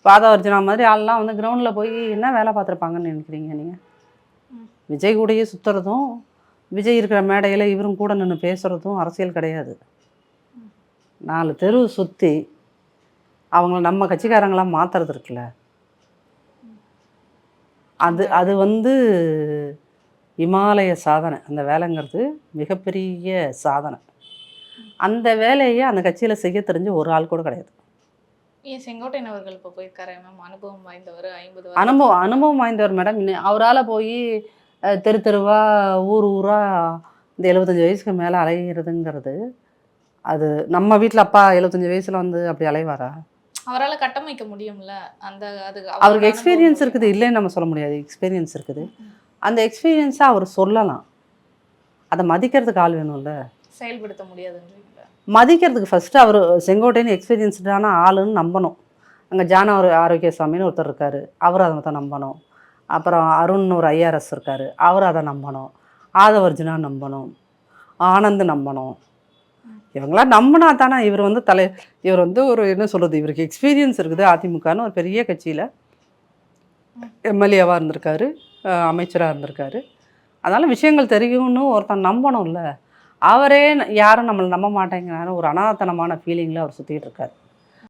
பாதாவர்ஜுனா மாதிரி ஆள்லாம் வந்து கிரவுண்டில் போய் என்ன வேலை பார்த்துருப்பாங்கன்னு நினைக்கிறீங்க நீங்கள்? விஜய் கூடயே சுற்றுறதும், விஜய் இருக்கிற மேடையில் இவரும் கூட நின்று பேசுகிறதும் அரசியல் கிடையாது. 4 தெரு சுற்றி அவங்கள நம்ம கட்சிக்காரங்களாம் மாற்றுறது இருக்குல்ல, அது வந்து இமாலய சாதனை. அந்த வேலைங்கிறது மிகப்பெரிய சாதனை. அந்த வேலையை அந்த கட்சியில் செய்ய தெரிஞ்ச ஒரு ஆள் கூட கிடையாது. ஏன் செங்கோட்டையன் அவர்கள் இப்போ போயிருக்காரு மேம், அனுபவம் வாய்ந்தவர், 50 அனுபவம் வாய்ந்தவர் மேடம். அவரால் போய் தெரு தெருவா ஊர் ஊராக இந்த 75 வயசுக்கு மேலே அலைகிறதுங்கிறது, அது நம்ம வீட்டில் அப்பா 75 வயசில் வந்து அப்படி அலைவாரா? அவரால் கட்டமைக்க முடியும்ல அந்த அது அவருக்கு எக்ஸ்பீரியன்ஸ் இருக்குது, இல்லைன்னு நம்ம சொல்ல முடியாது. எக்ஸ்பீரியன்ஸ் இருக்குது. அந்த எக்ஸ்பீரியன்ஸை அவர் சொல்லலாம். அதை மதிக்கிறதுக்கு ஆள் வேணும்ல. செயல்படுத்த முடியாதுன்றீங்களா? மதிக்கிறதுக்கு ஃபஸ்ட்டு அவர் செங்கோட்டையன் எக்ஸ்பீரியன்ஸ்டான ஆளுன்னு நம்பணும். அங்கே ஜான ஆரோக்கியசாமின்னு ஒருத்தர் இருக்கார், அவர் அதை தான் நம்பணும். அப்புறம் அருண் ஒரு ஐஆர்எஸ் இருக்கார், அவர் அதை நம்பணும். ஆதவர்ஜுனா நம்பணும், ஆனந்த் நம்பணும். இவங்களாம் நம்பினா தானே இவர் வந்து இவர் வந்து ஒரு என்ன சொல்கிறது, இவருக்கு எக்ஸ்பீரியன்ஸ் இருக்குது. அதிமுகன்னு ஒரு பெரிய கட்சியில் எம்எல்ஏவாக இருந்திருக்காரு, அமைச்சராக இருந்திருக்காரு. அதனால் விஷயங்கள் தெரியும்னு ஒருத்தன் நம்பணும்ல. அவரே யாரும் நம்மளை நம்ப மாட்டேங்கிறாரு, ஒரு அனாதனமான ஃபீலிங்கில் அவர் சுற்றிட்டு இருக்கார்.